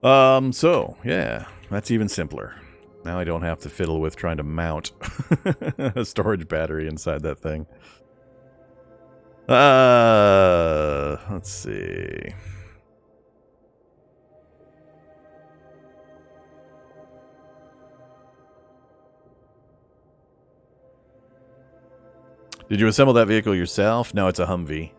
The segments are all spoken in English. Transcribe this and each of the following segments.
So, yeah, that's even simpler. Now I don't have to fiddle with trying to mount a storage battery inside that thing. Let's see. Did you assemble that vehicle yourself? No, it's a Humvee.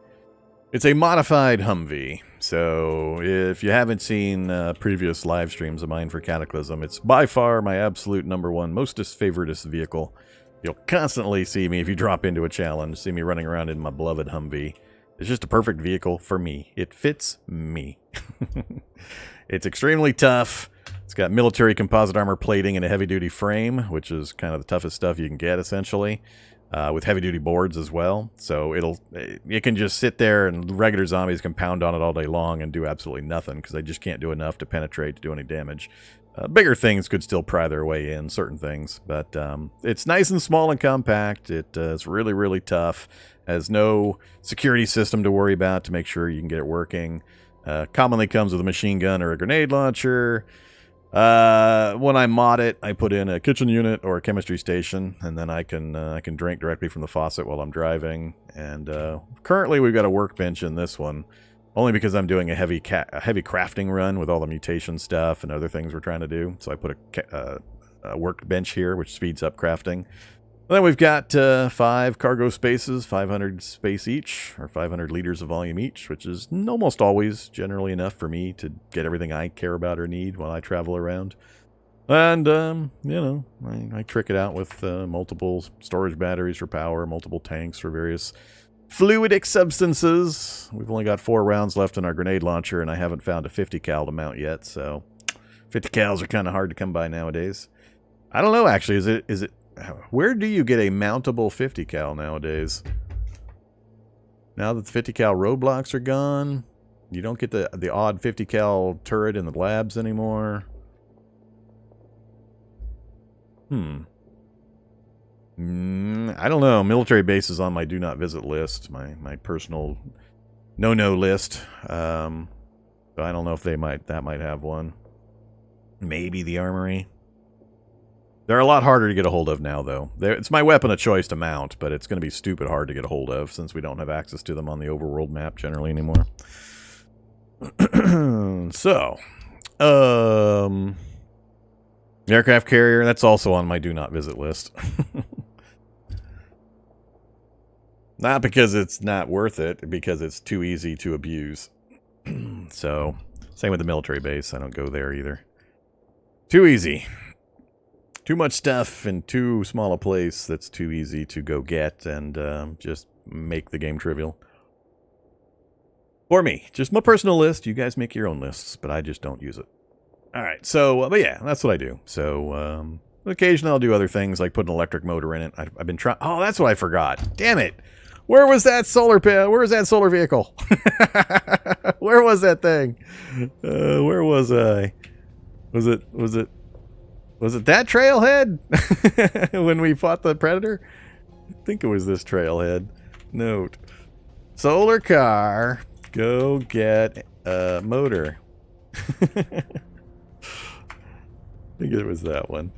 It's a modified Humvee. So if you haven't seen previous live streams of mine for Cataclysm, it's by far my absolute #1 mostest favoritist vehicle. You'll constantly see me, if you drop into a challenge, see me running around in my beloved Humvee. It's just a perfect vehicle for me. It fits me. It's extremely tough. It's got military composite armor plating and a heavy-duty frame, which is kind of the toughest stuff you can get, essentially. With heavy-duty boards as well. So it can just sit there and regular zombies can pound on it all day long and do absolutely nothing because they just can't do enough to penetrate to do any damage. Bigger things could still pry their way in, certain things. But it's nice and small and compact. It's really, really tough. Has no security system to worry about to make sure you can get it working. Commonly comes with a machine gun or a grenade launcher. When I mod it, I put in a kitchen unit or a chemistry station, and then I can drink directly from the faucet while I'm driving. And currently, we've got a workbench in this one, only because I'm doing a heavy crafting run with all the mutation stuff and other things we're trying to do. So I put a workbench here, which speeds up crafting. And then we've got 5 cargo spaces, 500 space each, or 500 liters of volume each, which is almost always generally enough for me to get everything I care about or need while I travel around. And, you know, I trick it out with multiple storage batteries for power, multiple tanks for various fluidic substances. We've only got 4 rounds left in our grenade launcher, and I haven't found a 50 cal to mount yet, so 50 cals are kind of hard to come by nowadays. I don't know, actually. Is it where do you get a mountable 50 cal nowadays? Now that the 50 cal roadblocks are gone, you don't get the odd 50 cal turret in the labs anymore. I don't know. Military base is on my do not visit list, my personal no list. So I don't know if that might have one. Maybe the armory. They're a lot harder to get a hold of now, though. It's my weapon of choice to mount, but it's going to be stupid hard to get a hold of since we don't have access to them on the overworld map generally anymore. So, aircraft carrier, that's also on my do not visit list. Not because it's not worth it, because it's too easy to abuse. So, same with the military base. I don't go there either. Too easy. Too much stuff in too small a place that's too easy to go get and just make the game trivial. For me, just my personal list. You guys make your own lists, but I just don't use it. All right, so, but yeah, that's what I do. So, occasionally I'll do other things like put an electric motor in it. I've been trying. Oh, that's what I forgot. Damn it. Where was that solar panel? Where was that solar vehicle? Where was that thing? Where was I? Was it that trailhead? When we fought the Predator? I think it was this trailhead. Note. Solar car. Go get a motor. I think it was that one.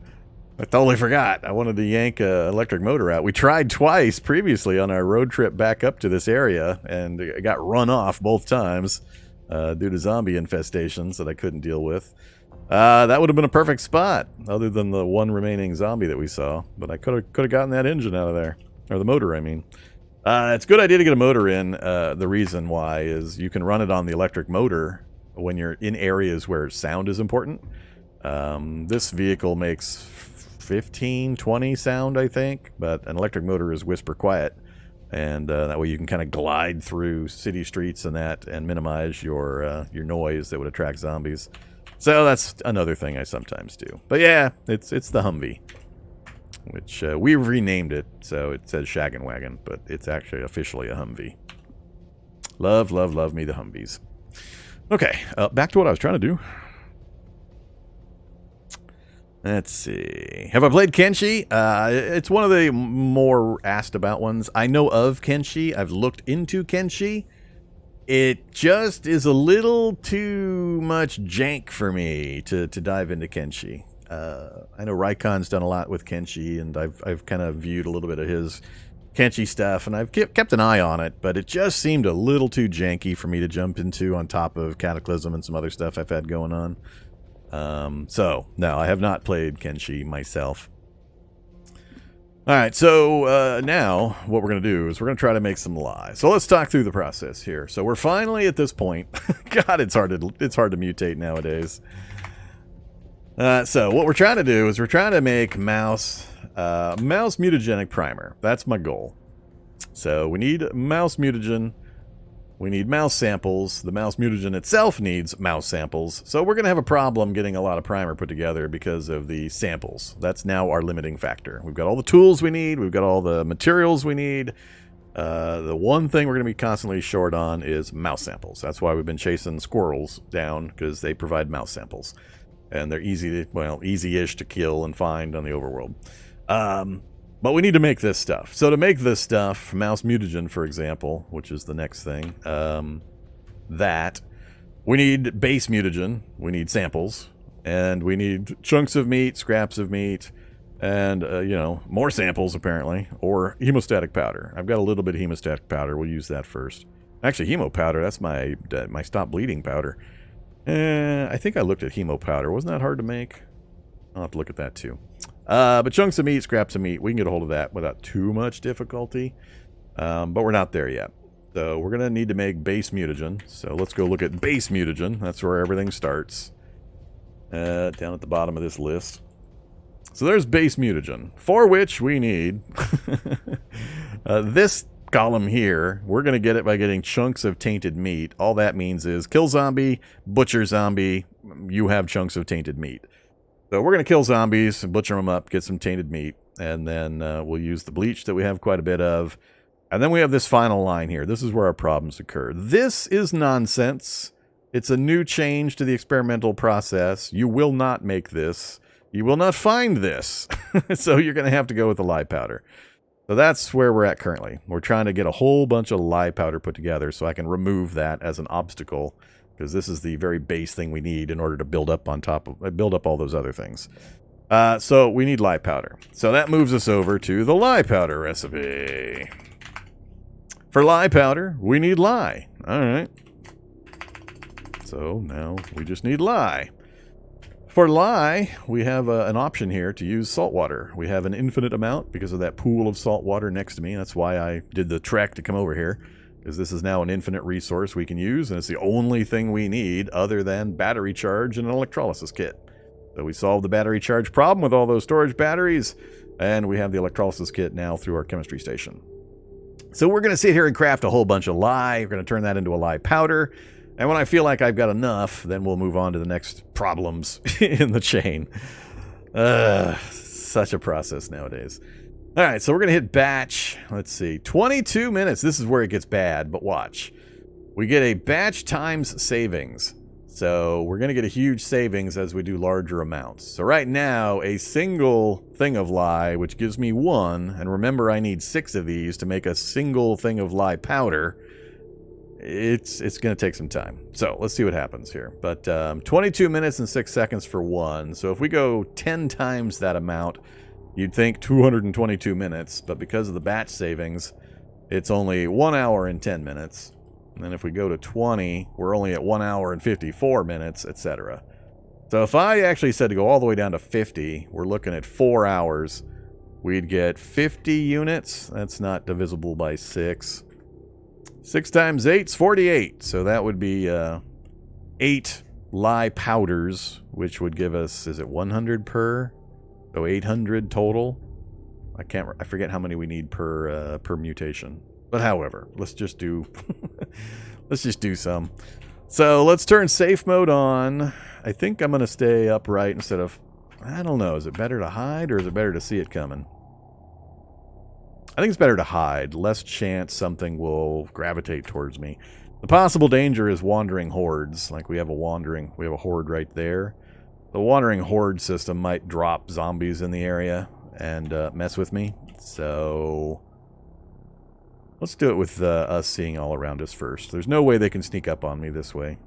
I totally forgot. I wanted to yank an electric motor out. We tried twice previously on our road trip back up to this area, and it got run off both times due to zombie infestations that I couldn't deal with. That would have been a perfect spot, other than the one remaining zombie that we saw. But I could have gotten that engine out of there. Or the motor, I mean. It's a good idea to get a motor in. The reason why is you can run it on the electric motor when you're in areas where sound is important. This vehicle makes 15, 20 sound, I think. But an electric motor is whisper quiet. And that way you can kind of glide through city streets and that and minimize your noise that would attract zombies. So that's another thing I sometimes do. But yeah, it's the Humvee, which we renamed it, so it says Shaggin' Wagon, but it's actually officially a Humvee. Love, love, love me the Humvees. Okay, back to what I was trying to do. Let's see. Have I played Kenshi? It's one of the more asked about ones. I know of Kenshi. I've looked into Kenshi. it just is a little too much jank for me to dive into Kenshi. I know Raikon's done a lot with Kenshi, and I've kind of viewed a little bit of his Kenshi stuff, and I've kept an eye on it, but it just seemed a little too janky for me to jump into on top of Cataclysm and some other stuff I've had going on. So, no, I have not played Kenshi myself. Alright, so now what we're going to do is we're going to try to make some lye. So let's talk through the process here. So we're finally at this point. God, it's hard to mutate nowadays. So what we're trying to do is we're trying to make mouse mutagenic primer. That's my goal. So we need mouse mutagen. We need mouse samples. The mouse mutagen itself needs mouse samples. So we're going to have a problem getting a lot of primer put together because of the samples. That's now our limiting factor. We've got all the tools we need. We've got all the materials we need. The one thing we're going to be constantly short on is mouse samples. That's why we've been chasing squirrels down, because they provide mouse samples. And they're easy-ish to kill and find on the overworld. But we need to make this stuff. So to make this stuff, mouse mutagen, for example, which is the next thing, that we need base mutagen, we need samples, and we need chunks of meat, scraps of meat, and more samples apparently, or hemostatic powder. I've got a little bit of hemostatic powder. We'll use that first. Actually, hemo powder. That's my stop bleeding powder. I think I looked at hemo powder. Wasn't that hard to make? I'll have to look at that too. But chunks of meat, scraps of meat, we can get a hold of that without too much difficulty. But we're not there yet. So we're going to need to make base mutagen. So let's go look at base mutagen. That's where everything starts. Down at the bottom of this list. So there's base mutagen, for which we need this column here. We're going to get it by getting chunks of tainted meat. All that means is kill zombie, butcher zombie, you have chunks of tainted meat. So we're going to kill zombies, butcher them up, get some tainted meat, and then we'll use the bleach that we have quite a bit of. And then we have this final line here. This is where our problems occur. This is nonsense. It's a new change to the experimental process. You will not make this. You will not find this. So you're going to have to go with the lye powder. So that's where we're at currently. We're trying to get a whole bunch of lye powder put together so I can remove that as an obstacle, because this is the very base thing we need in order to build up on top of all those other things. So we need lye powder. So that moves us over to the lye powder recipe. For lye powder, we need lye. All right. So now we just need lye. For lye, we have an option here to use salt water. We have an infinite amount because of that pool of salt water next to me. That's why I did the trek to come over here, because this is now an infinite resource we can use, and it's the only thing we need other than battery charge and an electrolysis kit. So we solved the battery charge problem with all those storage batteries, and we have the electrolysis kit now through our chemistry station. So we're going to sit here and craft a whole bunch of lye. We're going to turn that into a lye powder. And when I feel like I've got enough, then we'll move on to the next problems in the chain. Such a process nowadays. All right, so we're going to hit batch. Let's see, 22 minutes. This is where it gets bad, but watch. We get a batch times savings. So we're going to get a huge savings as we do larger amounts. So right now, a single thing of lye, which gives me 1, and remember I need 6 of these to make a single thing of lye powder. It's going to take some time. So let's see what happens here. But 22 minutes and 6 seconds for 1. So if we go 10 times that amount, you'd think 222 minutes. But because of the batch savings, it's only 1 hour and 10 minutes. And then if we go to 20, we're only at 1 hour and 54 minutes, etc. So if I actually said to go all the way down to 50, we're looking at 4 hours. We'd get 50 units. That's not divisible by 6. 6 times 8 is 48. So that would be 8 lye powders, which would give us, is it 100 per? So 800 total. I forget how many we need per mutation. But however, let's just do some. So let's turn safe mode on. I think I'm going to stay upright instead of, I don't know, is it better to hide or is it better to see it coming? I think it's better to hide. Less chance something will gravitate towards me. The possible danger is wandering hordes. Like we have a horde right there. The wandering horde system might drop zombies in the area and mess with me. So Let's do it with us seeing all around us first. There's no way they can sneak up on me this way.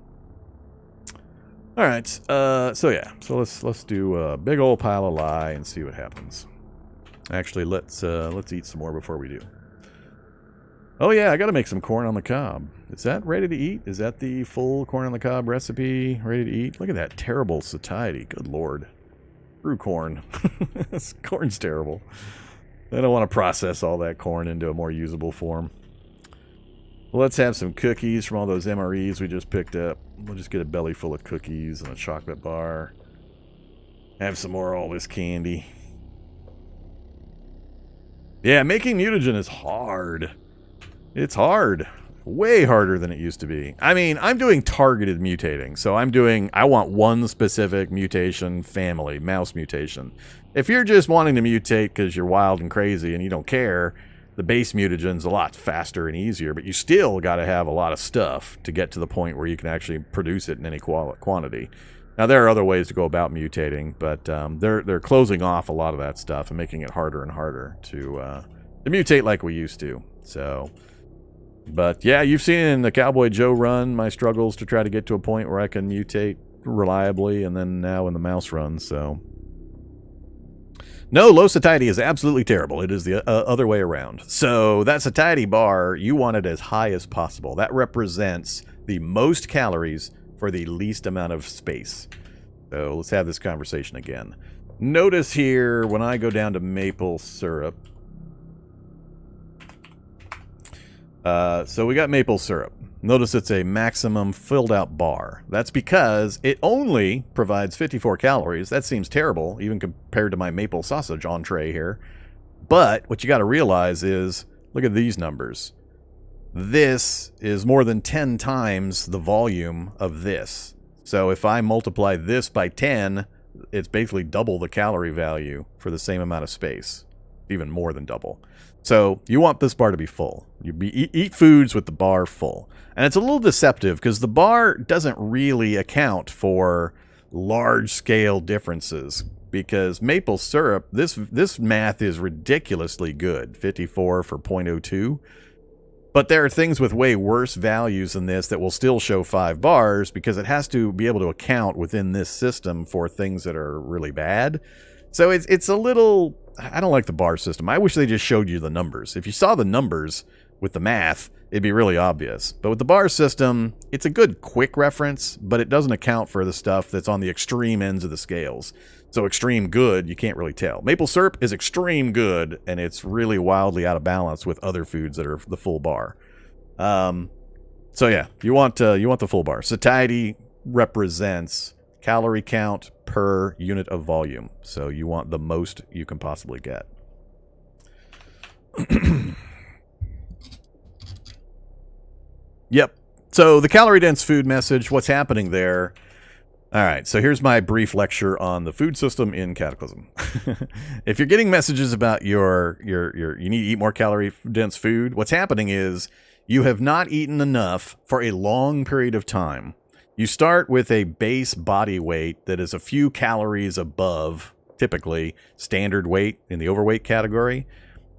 All right, so yeah, so let's do a big old pile of lye and see what happens. Actually, let's eat some more before we do. Oh yeah, I got to make some corn on the cob. Is that ready to eat? Is that the full corn on the cob recipe ready to eat? Look at that terrible satiety. Good lord. Screw corn. This corn's terrible. I don't want to process all that corn into a more usable form. Well, let's have some cookies from all those MREs we just picked up. We'll just get a belly full of cookies and a chocolate bar. Have some more of all this candy. Yeah, making mutagen is hard. It's hard. Way harder than it used to be. I mean, I'm doing targeted mutating. So I want one specific mutation family, mouse mutation. If you're just wanting to mutate because you're wild and crazy and you don't care, the base mutagen's a lot faster and easier, but you still got to have a lot of stuff to get to the point where you can actually produce it in any quantity. Now, there are other ways to go about mutating, but they're closing off a lot of that stuff and making it harder and harder to mutate like we used to. So, but yeah, you've seen in the Cowboy Joe run my struggles to try to get to a point where I can mutate reliably, and then now in the mouse run, so... No, low satiety is absolutely terrible. It is the other way around. So that satiety bar, you want it as high as possible. That represents the most calories for the least amount of space. So let's have this conversation again. Notice here, when I go down to maple syrup. So we got maple syrup. Notice it's a maximum filled out bar. That's because it only provides 54 calories. That seems terrible, even compared to my maple sausage entree here. But what you got to realize is, look at these numbers. This is more than 10 times the volume of this. So if I multiply this by 10, it's basically double the calorie value for the same amount of space. Even more than double. So you want this bar to be full. Eat foods with the bar full. And it's a little deceptive because the bar doesn't really account for large-scale differences. Because maple syrup, this math is ridiculously good. 54 for 0.02. But there are things with way worse values than this that will still show 5 bars because it has to be able to account within this system for things that are really bad. So it's a little... I don't like the bar system. I wish they just showed you the numbers. If you saw the numbers with the math, it'd be really obvious. But with the bar system, it's a good quick reference, but it doesn't account for the stuff that's on the extreme ends of the scales. So extreme good, you can't really tell. Maple syrup is extreme good, and it's really wildly out of balance with other foods that are the full bar. So yeah, you want the full bar. Satiety represents calorie count per unit of volume. So you want the most you can possibly get. Yep. So the calorie-dense food message, what's happening there? All right, so here's my brief lecture on the food system in Cataclysm. If you're getting messages about you need to eat more calorie-dense food, what's happening is you have not eaten enough for a long period of time. You start with a base body weight that is a few calories above, typically, standard weight in the overweight category.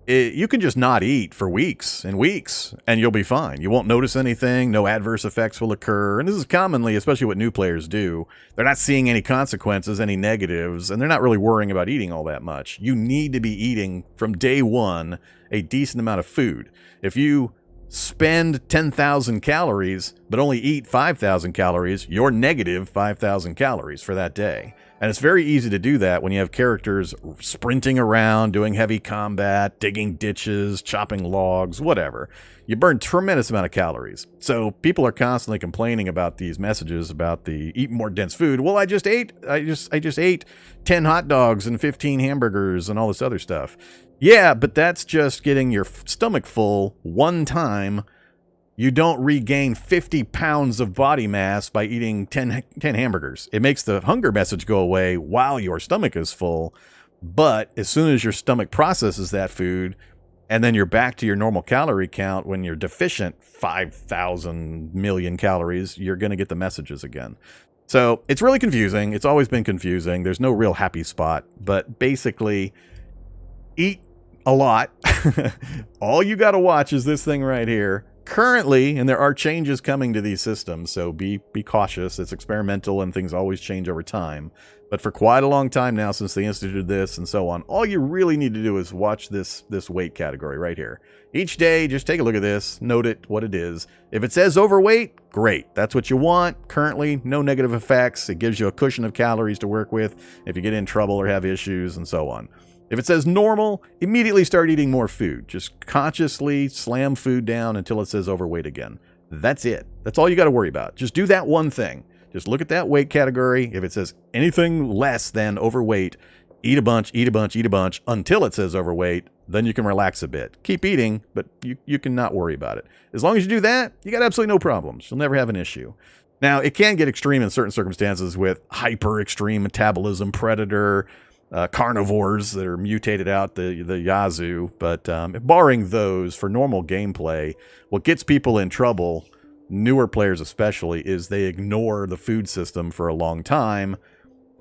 You can just not eat for weeks and weeks, and you'll be fine. You won't notice anything. No adverse effects will occur. And this is commonly, especially what new players do. They're not seeing any consequences, any negatives, and they're not really worrying about eating all that much. You need to be eating, from day one, a decent amount of food. If you spend 10,000 calories, but only eat 5,000 calories, you're negative 5,000 calories for that day. And it's very easy to do that when you have characters sprinting around, doing heavy combat, digging ditches, chopping logs, whatever. You burn a tremendous amount of calories. So people are constantly complaining about these messages about the eat more dense food. Well, I just ate 10 hot dogs and 15 hamburgers and all this other stuff. Yeah, but that's just getting your stomach full one time. You don't regain 50 pounds of body mass by eating 10 hamburgers. It makes the hunger message go away while your stomach is full. But as soon as your stomach processes that food, and then you're back to your normal calorie count when you're deficient 5,000 million calories, you're going to get the messages again. So it's really confusing. It's always been confusing. There's no real happy spot. But basically, eat a lot. All you got to watch is this thing right here. Currently, and there are changes coming to these systems, so be cautious. It's experimental and things always change over time. But for quite a long time now, since they instituted this and so on, all you really need to do is watch this weight category right here. Each day, just take a look at this, note it, what it is. If it says overweight, great. That's what you want. Currently, no negative effects. It gives you a cushion of calories to work with if you get in trouble or have issues and so on. If it says normal, immediately start eating more food. Just consciously slam food down until it says overweight again. That's it. That's all you got to worry about. Just do that one thing. Just look at that weight category. If it says anything less than overweight, eat a bunch, eat a bunch, eat a bunch until it says overweight. Then you can relax a bit. Keep eating, but you can not worry about it. As long as you do that, you got absolutely no problems. You'll never have an issue. Now, it can get extreme in certain circumstances with hyper extreme metabolism, predator, carnivores that are mutated out the yazoo, but barring those, for normal gameplay, what gets people in trouble, newer players especially, is they ignore the food system for a long time.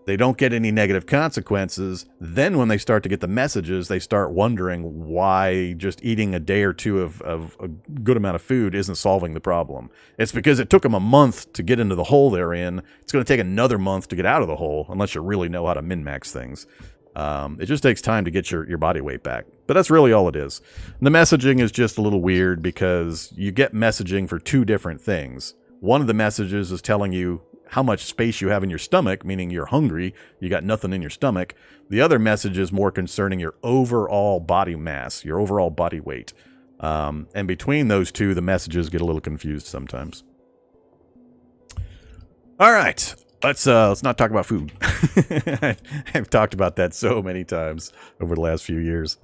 They don't get any negative consequences. Then when they start to get the messages, they start wondering why just eating a day or two of a good amount of food isn't solving the problem. It's because it took them a month to get into the hole they're in. It's going to take another month to get out of the hole, unless you really know how to min-max things. It just takes time to get your body weight back. But that's really all it is. The messaging is just a little weird because you get messaging for two different things. One of the messages is telling you how much space you have in your stomach, meaning you're hungry, you got nothing in your stomach. The other message is more concerning your overall body mass, your overall body weight. And between those two, the messages get a little confused sometimes. All right, let's not talk about food. I've talked about that so many times over the last few years.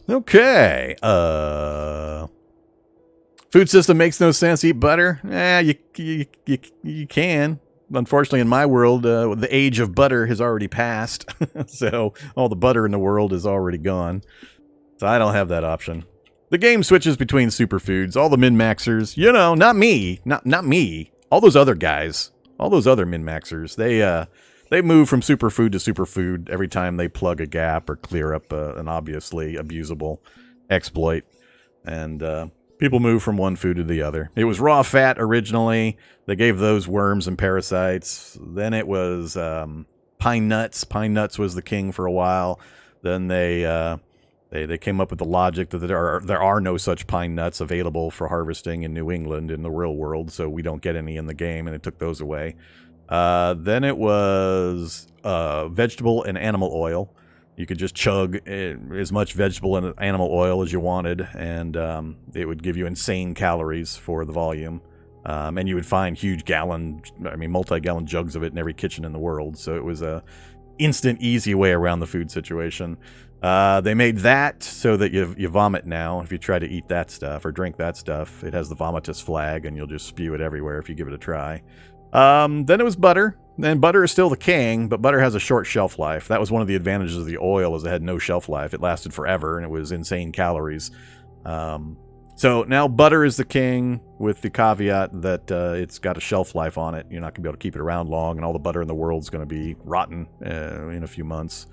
Okay, food system makes no sense. Eat butter? You can. Unfortunately, in my world, the age of butter has already passed. So all the butter in the world is already gone. So I don't have that option. The game switches between superfoods. All the min-maxers, you know, not me. Not me. All those other guys. All those other min-maxers. They move from superfood to superfood every time they plug a gap or clear up an obviously abusable exploit. And people move from one food to the other. It was raw fat originally. They gave those worms and parasites. Then it was pine nuts. Pine nuts was the king for a while. Then they came up with the logic that there are no such pine nuts available for harvesting in New England in the real world, so we don't get any in the game, and they took those away. Then it was vegetable and animal oil. You could just chug as much vegetable and animal oil as you wanted, and it would give you insane calories for the volume. And you would find huge multi-gallon jugs of it in every kitchen in the world. So it was a instant, easy way around the food situation. They made that so that you vomit now if you try to eat that stuff or drink that stuff. It has the vomitous flag, and you'll just spew it everywhere if you give it a try. Then it was butter. And butter is still the king, but butter has a short shelf life. That was one of the advantages of the oil, is it had no shelf life. It lasted forever, and it was insane calories. So now butter is the king, with the caveat that it's got a shelf life on it. You're not going to be able to keep it around long, and all the butter in the world is going to be rotten in a few months.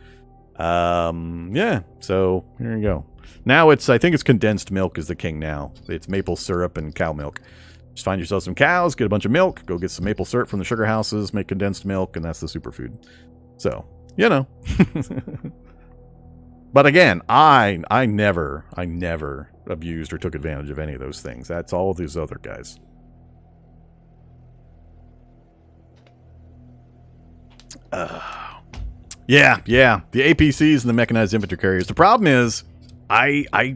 Yeah, so here you go. Now I think it's condensed milk is the king now. It's maple syrup and cow milk. Just find yourself some cows, get a bunch of milk, go get some maple syrup from the sugar houses, make condensed milk, and that's the superfood. So, you know. But again, I never abused or took advantage of any of those things. That's all these other guys. Yeah, the APCs and the mechanized infantry carriers. The problem is, I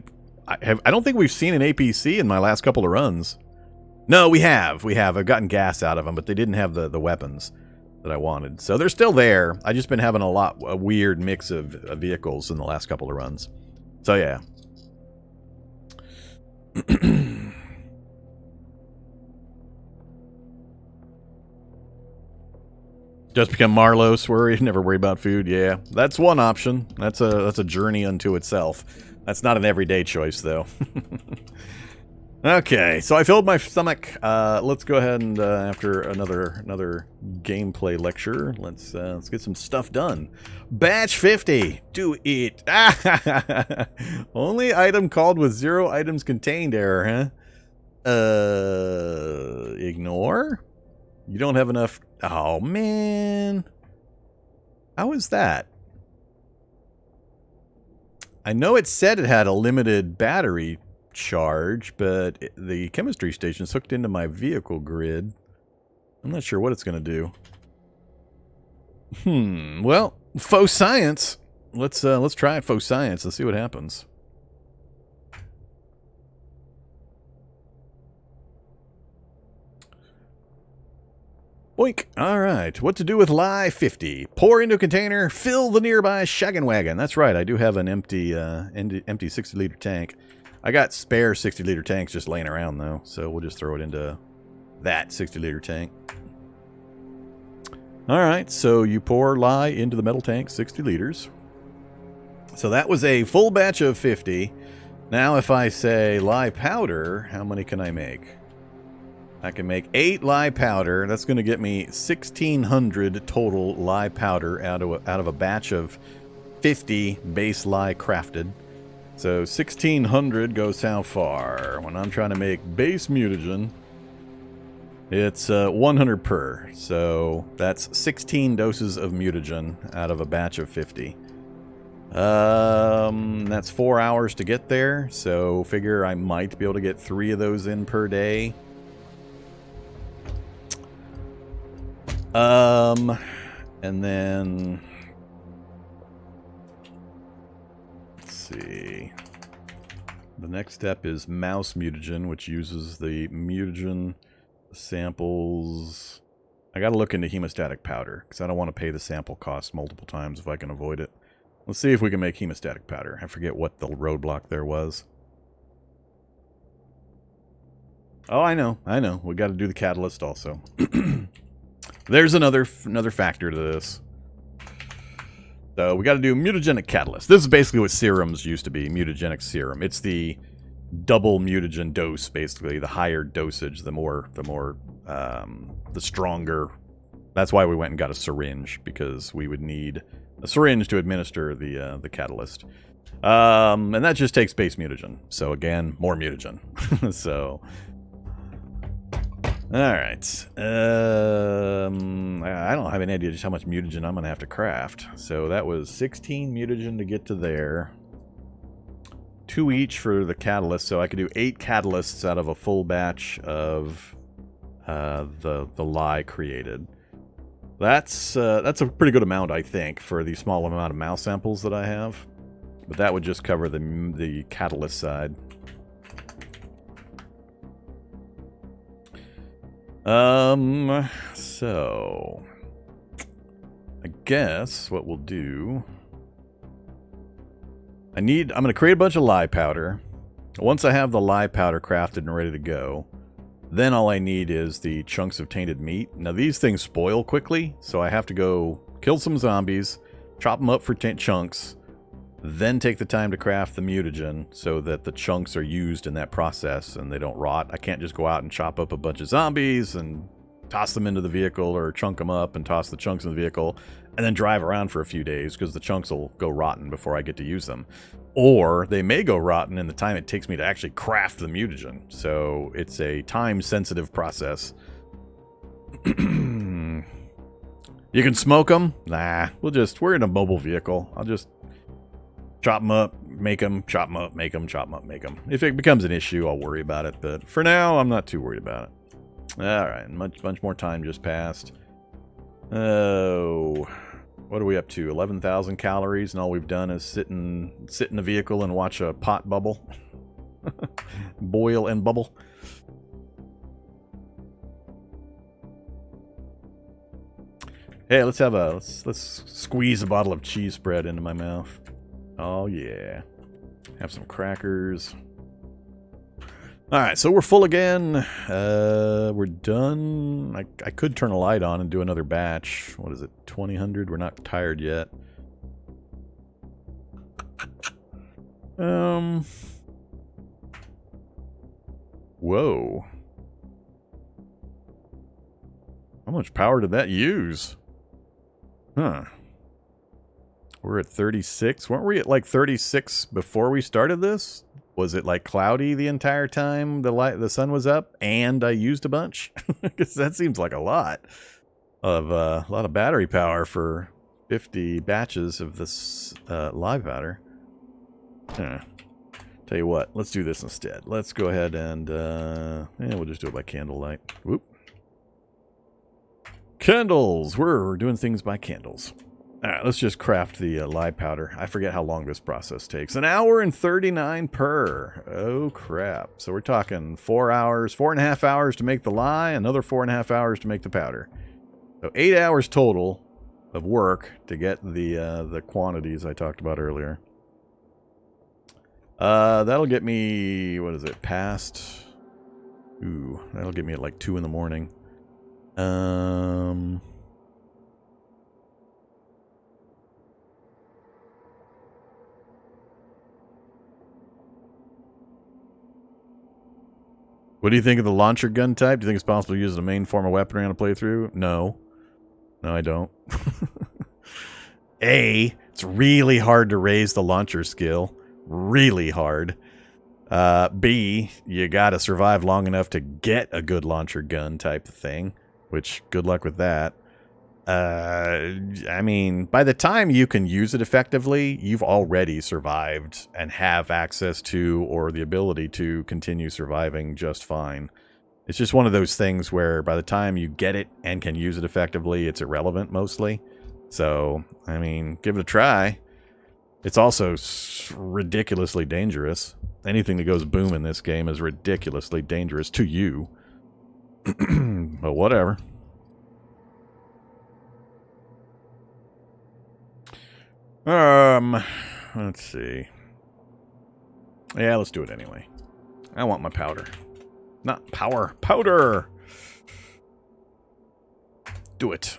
don't think we've seen an APC in my last couple of runs. No, we have. I've gotten gas out of them, but they didn't have the weapons that I wanted. So they're still there. I've just been having a weird mix of vehicles in the last couple of runs. So yeah. Just become Marlos, never worry about food. Yeah, that's one option. That's a journey unto itself. That's not an everyday choice, though. Okay, so I filled my stomach. Let's go ahead and after another gameplay lecture, let's get some stuff done. Batch 50. Do it. Only item called with 0 items contained error, huh? Ignore? You don't have enough. Oh man. How is that? I know it said it had a limited battery charge, but the chemistry station's hooked into my vehicle grid. I'm not sure what it's going to do. Well, faux science. Let's try it, faux science. Let's see what happens. Boink. All right. What to do with Lye 50? Pour into a container. Fill the nearby shaggin' wagon. That's right. I do have an empty 60-liter tank. I got spare 60-liter tanks just laying around, though, so we'll just throw it into that 60-liter tank. All right, so you pour lye into the metal tank, 60 liters. So that was a full batch of 50. Now if I say lye powder, how many can I make? I can make 8 lye powder. That's going to get me 1,600 total lye powder out of a batch of 50 base lye crafted. So 1,600 goes how far? When I'm trying to make base mutagen, it's 100 per. So that's 16 doses of mutagen out of a batch of 50. That's 4 hours to get there. So figure I might be able to get 3 of those in per day. And then let's see. The next step is Mouse Mutagen, which uses the mutagen samples. I gotta look into hemostatic powder because I don't want to pay the sample cost multiple times if I can avoid it. Let's see if we can make hemostatic powder. I forget what the roadblock there was. Oh, I know. We got to do the catalyst also. There's another factor to this. So we got to do Mutagenic Catalyst. This is basically what serums used to be, mutagenic serum. It's the double mutagen dose, basically. The higher dosage, the stronger. That's why we went and got a syringe, because we would need a syringe to administer the catalyst. And that just takes base mutagen. So again, more mutagen. So... Alright. I don't have any idea just how much mutagen I'm going to have to craft. So that was 16 mutagen to get to there. 2 each for the catalyst, so I could do 8 catalysts out of a full batch of the lye created. That's a pretty good amount, I think, for the small amount of mouse samples that I have. But that would just cover the catalyst side. So I guess what we'll do, I'm going to create a bunch of lye powder. Once I have the lye powder crafted and ready to go, then all I need is the chunks of tainted meat. Now these things spoil quickly, so I have to go kill some zombies, chop them up for chunks, then take the time to craft the mutagen so that the chunks are used in that process and they don't rot. I can't just go out and chop up a bunch of zombies and toss them into the vehicle, or chunk them up and toss the chunks in the vehicle and then drive around for a few days, because the chunks will go rotten before I get to use them. Or they may go rotten in the time it takes me to actually craft the mutagen. So it's a time-sensitive process. You can smoke them? Nah, we're in a mobile vehicle. I'll just chop them up, make them, chop them up, make them, chop them up, make them. If it becomes an issue, I'll worry about it. But for now, I'm not too worried about it. Alright, bunch more time just passed. Oh, what are we up to? 11,000 calories, and all we've done is sit in the vehicle and watch a pot bubble. Boil and bubble. Hey, let's squeeze a bottle of cheese spread into my mouth. Oh yeah. Have some crackers. Alright, so we're full again. We're done. I could turn a light on and do another batch. What is it? 2000? We're not tired yet. Whoa. How much power did that use? Huh. We're at 36. Weren't we at like 36 before we started this? Was it like cloudy the entire time the sun was up and I used a bunch? Because that seems like a lot of battery power for 50 batches of this Lye powder. Huh. Tell you what, let's do this instead. Let's go ahead and we'll just do it by candlelight. Whoop. Candles! We're doing things by candles. Alright, let's just craft the Lye powder. I forget how long this process takes. 1 hour and 39 per. Oh crap. So we're talking 4 hours, 4.5 hours to make the lye, another 4.5 hours to make the powder. So 8 hours total of work to get the quantities I talked about earlier. That'll get me, what is it, past? Ooh, that'll get me at like 2 in the morning. What do you think of the launcher gun type? Do you think it's possible to use as a main form of weaponry on a playthrough? No. No, I don't. A, it's really hard to raise the launcher skill. Really hard. B, you gotta survive long enough to get a good launcher gun type of thing. Which, good luck with that. I mean, by the time you can use it effectively, you've already survived and have access to or the ability to continue surviving just fine. It's just one of those things where by the time you get it and can use it effectively, it's irrelevant mostly. So, I mean, give it a try. It's also ridiculously dangerous. Anything that goes boom in this game is ridiculously dangerous to you. But whatever. Let's see. Yeah, let's do it anyway. I want my powder. Not power. Powder! Do it.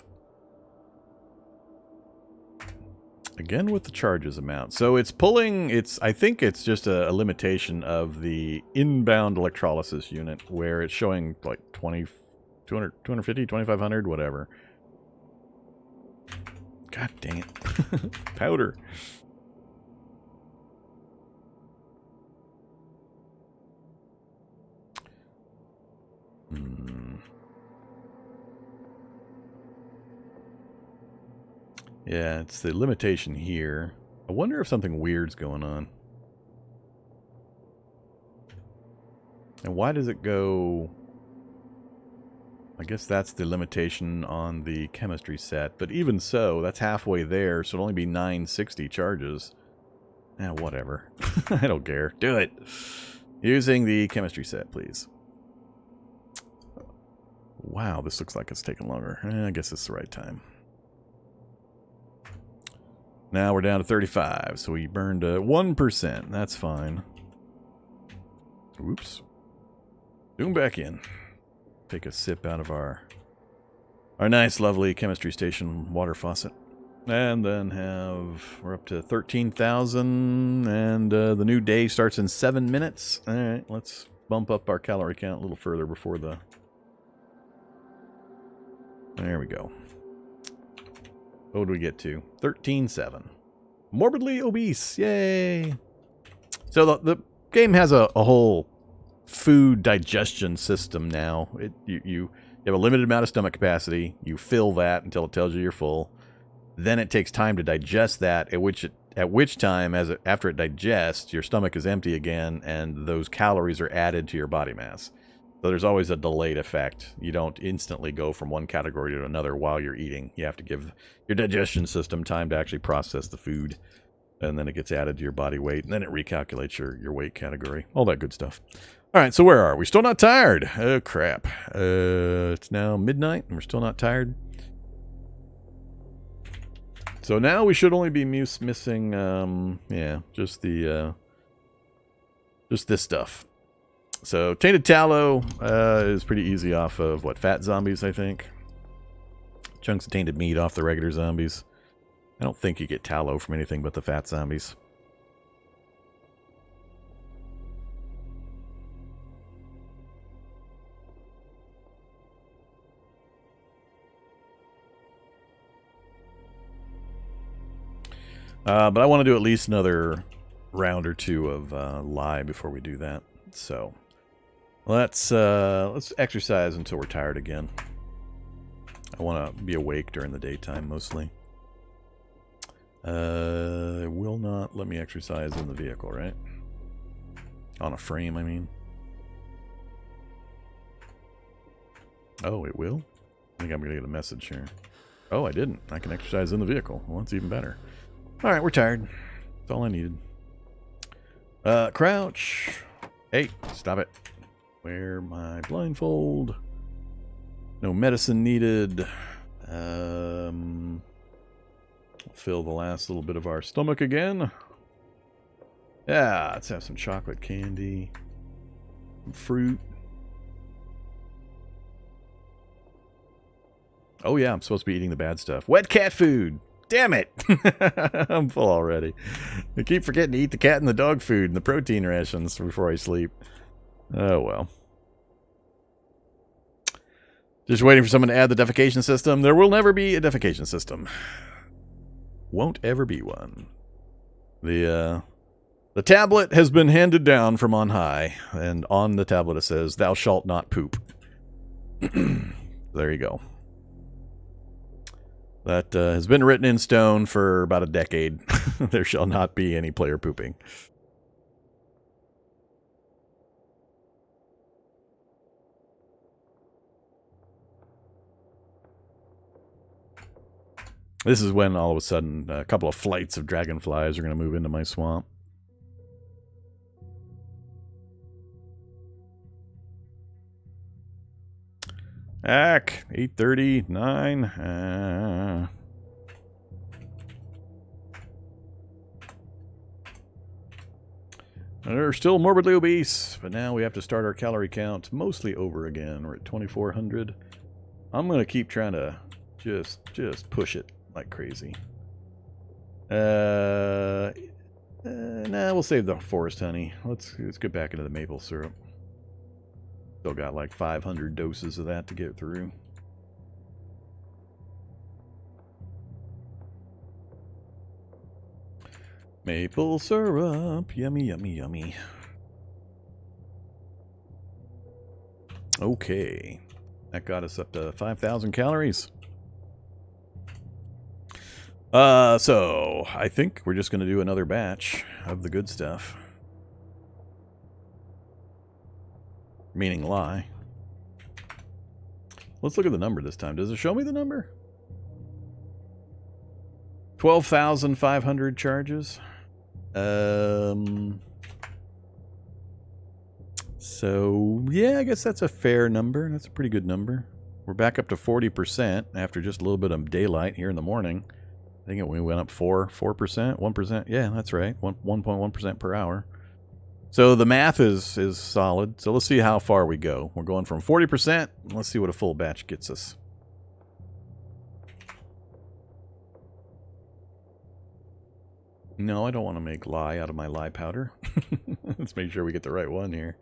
Again with the charges amount. So it's pulling, I think it's just a limitation of the inbound electrolysis unit where it's showing like 200, 250, 2500, whatever. God dang it. Powder. Yeah, it's the limitation here. I wonder if something weird's going on. And why does it go... I guess that's the limitation on the chemistry set. But even so, that's halfway there, so it'll only be 960 charges. Eh, whatever. I don't care. Do it! Using the chemistry set, please. Wow, this looks like it's taking longer. I guess it's the right time. Now we're down to 35, so we burned 1%. That's fine. Oops. Zoom back in. Take a sip out of our nice, lovely chemistry station water faucet. And then we're up to 13,000, and the new day starts in 7 minutes. All right, let's bump up our calorie count a little further before the... There we go. What do we get to? 13.7. Morbidly obese. Yay! So the game has a whole food digestion system now. You have a limited amount of stomach capacity. You fill that until it tells you you're full. Then it takes time to digest that, at which time, after it digests, your stomach is empty again, and those calories are added to your body mass. So there's always a delayed effect. You don't instantly go from one category to another while you're eating. You have to give your digestion system time to actually process the food. And then it gets added to your body weight. And then it recalculates your weight category. All that good stuff. All right, so where are we? Still not tired. Oh, crap. It's now midnight and we're still not tired. So now we should only be missing, yeah, just this stuff. So, Tainted Tallow is pretty easy off of, fat zombies, I think. Chunks of tainted meat off the regular zombies. I don't think you get tallow from anything but the fat zombies. But I want to do at least another round or two of Lye before we do that. So let's exercise until we're tired again. I want to be awake during the daytime mostly. It will not let me exercise in the vehicle, right? On a frame, I mean. Oh, it will? I think I'm going to get a message here. Oh, I didn't. I can exercise in the vehicle. Well, that's even better. Alright, we're tired. That's all I needed. Crouch. Hey, stop it. Wear my blindfold. No medicine needed. Fill the last little bit of our stomach again. Yeah, let's have some chocolate candy. Some fruit. Oh yeah, I'm supposed to be eating the bad stuff. Wet cat food! Damn it! I'm full already. I keep forgetting to eat the cat and the dog food and the protein rations before I sleep. Oh well. Just waiting for someone to add the defecation system. There will never be a defecation system. Won't ever be one. The tablet has been handed down from on high, and on the tablet it says, "Thou shalt not poop." There you go. That has been written in stone for about a decade. There shall not be any player pooping. This is when all of a sudden a couple of flights of dragonflies are going to move into my swamp. Ack, 8:39. They're still morbidly obese, but now we have to start our calorie count mostly over again. We're at 2,400. I'm going to keep trying to just push it like crazy. Nah, we'll save the forest honey. Let's get back into the maple syrup. Still got like 500 doses of that to get through. Maple syrup, yummy, yummy, yummy. Okay, that got us up to 5,000 calories. So I think we're just going to do another batch of the good stuff. Meaning Lye. Let's look at the number this time. Does it show me the number? 12,500 charges. So, yeah, I guess that's a fair number. That's a pretty good number. We're back up to 40% after just a little bit of daylight here in the morning. I think we went up 4%, 1%. Yeah, that's right. 1.1% per hour. So the math is solid. So let's see how far we go. We're going from 40%. Let's see what a full batch gets us. No, I don't want to make lye out of my lye powder. Let's make sure we get the right one here.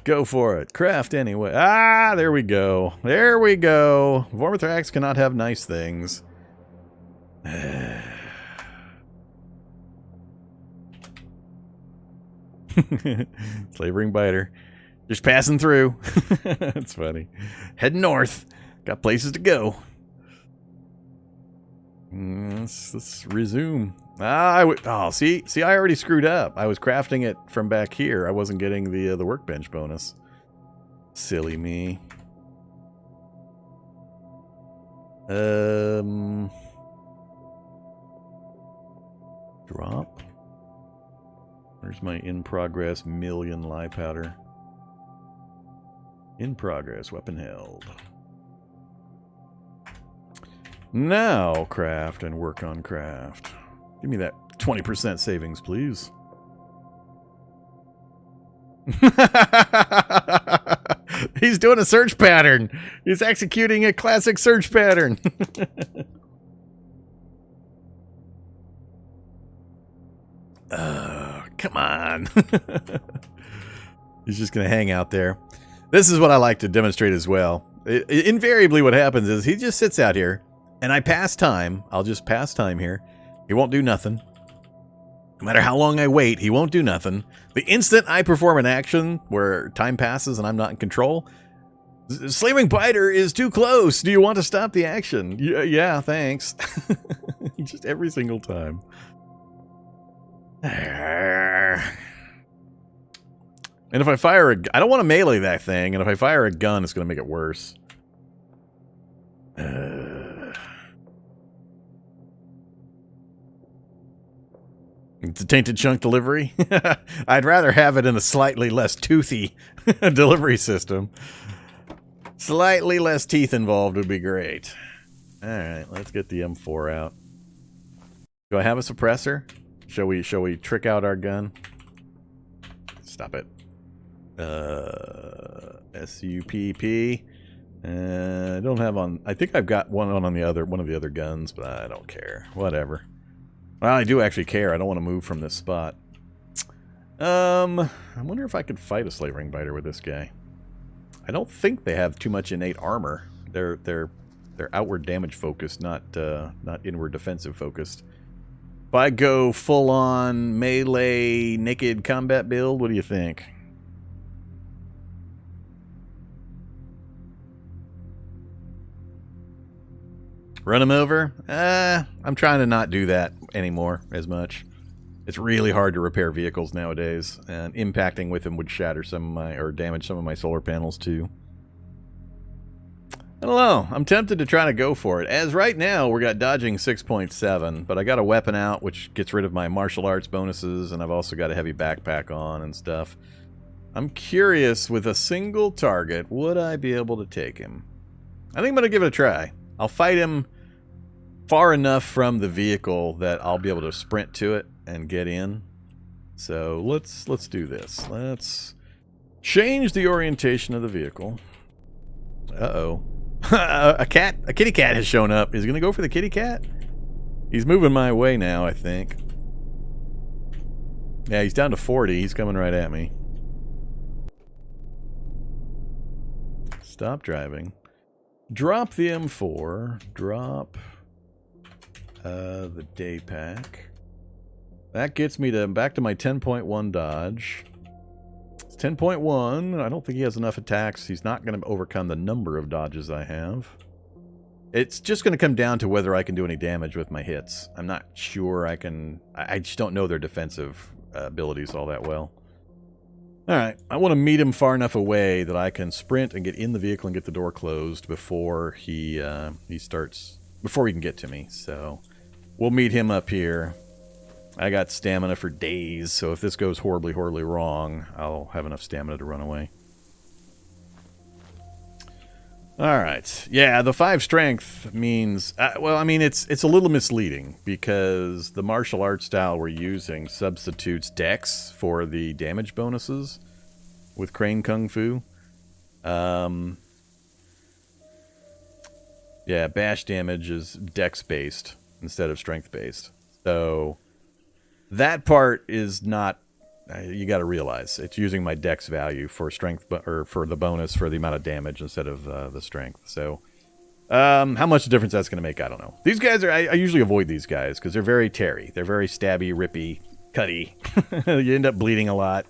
Go for it. Craft anyway. Ah, there we go. There we go. Vormithrax cannot have nice things. Slavering biter. Just passing through. That's funny. Heading north. Got places to go. Let's resume. See, I already screwed up. I was crafting it from back here. I wasn't getting the workbench bonus. Silly me. Drop. Where's my in progress million lye powder? In progress, weapon held. Now craft and work on craft. Give me that 20% savings, please. He's doing a search pattern. He's executing a classic search pattern. Come on. He's just going to hang out there. This is what I like to demonstrate as well. Invariably what happens is he just sits out here and I pass time. I'll just pass time here. He won't do nothing. No matter how long I wait, he won't do nothing. The instant I perform an action where time passes and I'm not in control, Slaving Biter is too close. Do you want to stop the action? Yeah, thanks. Just every single time. And if I fire a... I don't want to melee that thing, and if I fire a gun, it's going to make it worse. It's a tainted chunk delivery. I'd rather have it in a slightly less toothy delivery system. Slightly less teeth involved would be great. Alright, let's get the M4 out. Do I have a suppressor? Shall we trick out our gun? Stop it. SUPP. I don't have on... I think I've got one of the other guns, but I don't care. Whatever. Well, I do actually care. I don't want to move from this spot. I wonder if I could fight a Slavering Biter with this guy. I don't think they have too much innate armor. They're outward damage focused, not inward defensive focused. If I go full on melee naked combat build, what do you think? Run him over? I'm trying to not do that anymore as much. It's really hard to repair vehicles nowadays, and impacting with him would shatter some of my, or damage some of my solar panels too. I don't know. I'm tempted to try to go for it. As right now, we got dodging 6.7, but I got a weapon out, which gets rid of my martial arts bonuses, and I've also got a heavy backpack on and stuff. I'm curious, with a single target, would I be able to take him? I think I'm going to give it a try. I'll fight him far enough from the vehicle that I'll be able to sprint to it and get in. So let's do this. Let's change the orientation of the vehicle. Uh-oh. A kitty cat has shown up. Is he gonna go for the kitty cat? He's moving my way now, I think. Yeah, he's down to 40. He's coming right at me. Stop driving. Drop the M4. Drop the day pack. That gets me back to my 10.1 dodge. It's 10.1. I don't think he has enough attacks. He's not going to overcome the number of dodges I have. It's just going to come down to whether I can do any damage with my hits. I'm not sure I can... I just don't know their defensive abilities all that well. Alright, I want to meet him far enough away that I can sprint and get in the vehicle and get the door closed before he starts... before he can get to me. So, we'll meet him up here. I got stamina for days, so if this goes horribly, horribly wrong, I'll have enough stamina to run away. Alright. Yeah, the 5 strength means... well, I mean, it's a little misleading, because the martial arts style we're using substitutes dex for the damage bonuses with Crane Kung Fu. Yeah, bash damage is dex-based instead of strength-based. So... that part is not, you got to realize, it's using my dex value for strength, or for the bonus for the amount of damage instead of the strength. So, how much difference that's going to make, I don't know. These guys are, I usually avoid these guys because they're very teary. They're very stabby, rippy, cutty. You end up bleeding a lot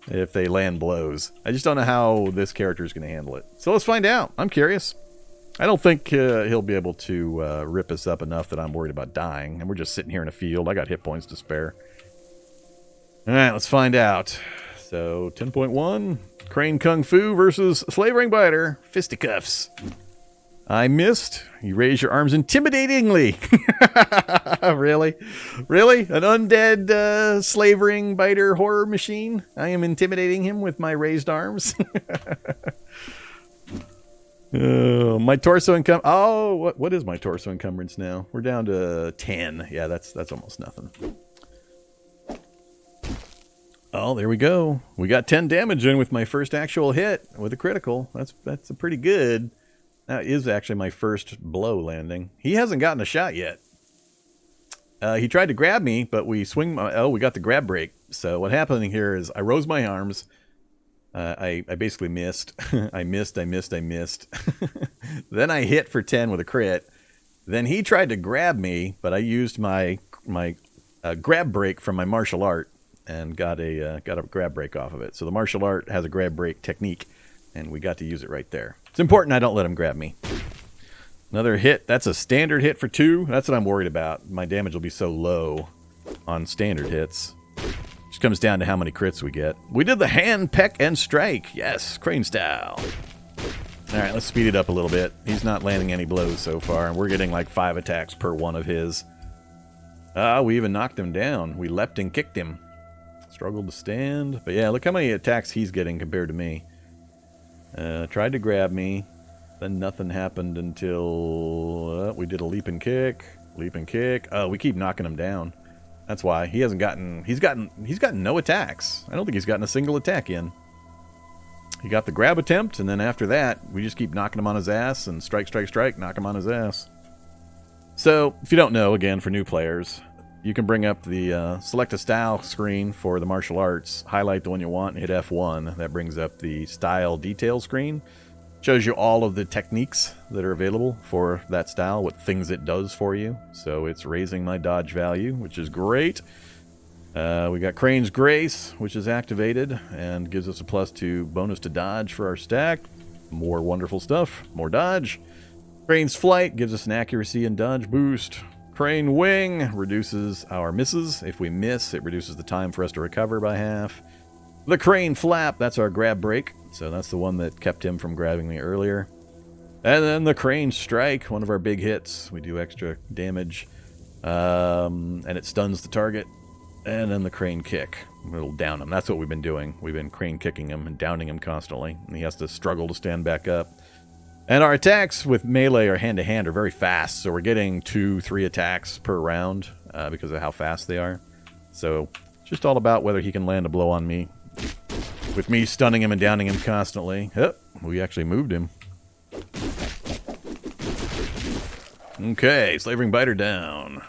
if they land blows. I just don't know how this character is going to handle it. So let's find out. I'm curious. I don't think he'll be able to rip us up enough that I'm worried about dying. And we're just sitting here in a field. I got hit points to spare. Alright, let's find out. So, 10.1. Crane Kung Fu versus Slavering Biter. Fisticuffs. I missed. You raise your arms intimidatingly. Really? Really? An undead Slavering Biter horror machine? I am intimidating him with my raised arms. My torso encumbrance. Oh, what is my torso encumbrance now? We're down to 10. Yeah, that's almost nothing. Oh, there we go. We got 10 damage in with my first actual hit with a critical. That's a pretty good. That is actually my first blow landing. He hasn't gotten a shot yet. He tried to grab me, but we swing. We got the grab break. So what happened here is I rose my arms. I basically missed. I missed. Then I hit for 10 with a crit. Then he tried to grab me, but I used my grab break from my martial art and got a grab break off of it. So the martial art has a grab break technique, and we got to use it right there. It's important I don't let him grab me. Another hit. That's a standard hit for 2. That's what I'm worried about. My damage will be so low on standard hits. Just comes down to how many crits we get. We did the hand, peck, and strike. Yes, crane style. All right, let's speed it up a little bit. He's not landing any blows so far, and we're getting like 5 attacks per one of his. We even knocked him down. We leapt and kicked him. Struggled to stand. But yeah, look how many attacks he's getting compared to me. Tried to grab me. Then nothing happened until we did a leap and kick. Leap and kick. We keep knocking him down. That's why he hasn't gotten. He's gotten no attacks. I don't think he's gotten a single attack in. He got the grab attempt, and then after that, we just keep knocking him on his ass and strike, strike, strike, knock him on his ass. So, if you don't know, again, for new players, you can bring up the select a style screen for the martial arts, highlight the one you want, and hit F1. That brings up the style detail screen. Shows you all of the techniques that are available for that style, what things it does for you. So it's raising my dodge value, which is great. We got Crane's Grace, which is activated and gives us a +2 bonus to dodge for our stack. More wonderful stuff. More dodge. Crane's Flight gives us an accuracy and dodge boost. Crane Wing reduces our misses. If we miss, it reduces the time for us to recover by half. The Crane Flap, that's our grab break. So that's the one that kept him from grabbing me earlier. And then the Crane Strike, one of our big hits. We do extra damage. And it stuns the target. And then the Crane Kick. We'll down him. That's what we've been doing. We've been crane kicking him and downing him constantly. And he has to struggle to stand back up. And our attacks with melee or hand-to-hand are very fast. So we're getting 2-3 attacks per round because of how fast they are. So it's just all about whether he can land a blow on me. With me stunning him and downing him constantly. Oh, we actually moved him. Okay, Slavering Biter down.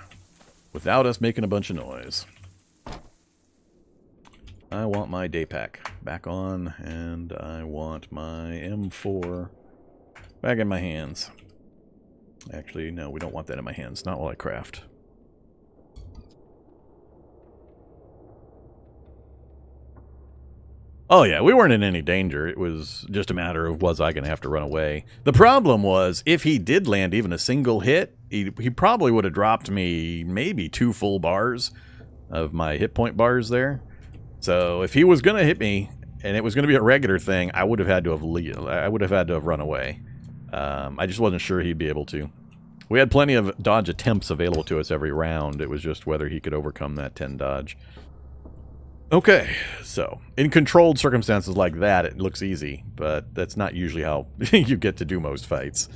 Without us making a bunch of noise. I want my day pack back on, and I want my M4 back in my hands. Actually, no, we don't want that in my hands. Not while I craft. Oh yeah, we weren't in any danger. It was just a matter of was I going to have to run away. The problem was, if he did land even a single hit, he probably would have dropped me maybe 2 full bars of my hit point bars there. So if he was going to hit me, and it was going to be a regular thing, I would have had to have run away. I just wasn't sure he'd be able to. We had plenty of dodge attempts available to us every round. It was just whether he could overcome that 10 dodge. Okay, so in controlled circumstances like that, it looks easy, but that's not usually how you get to do most fights.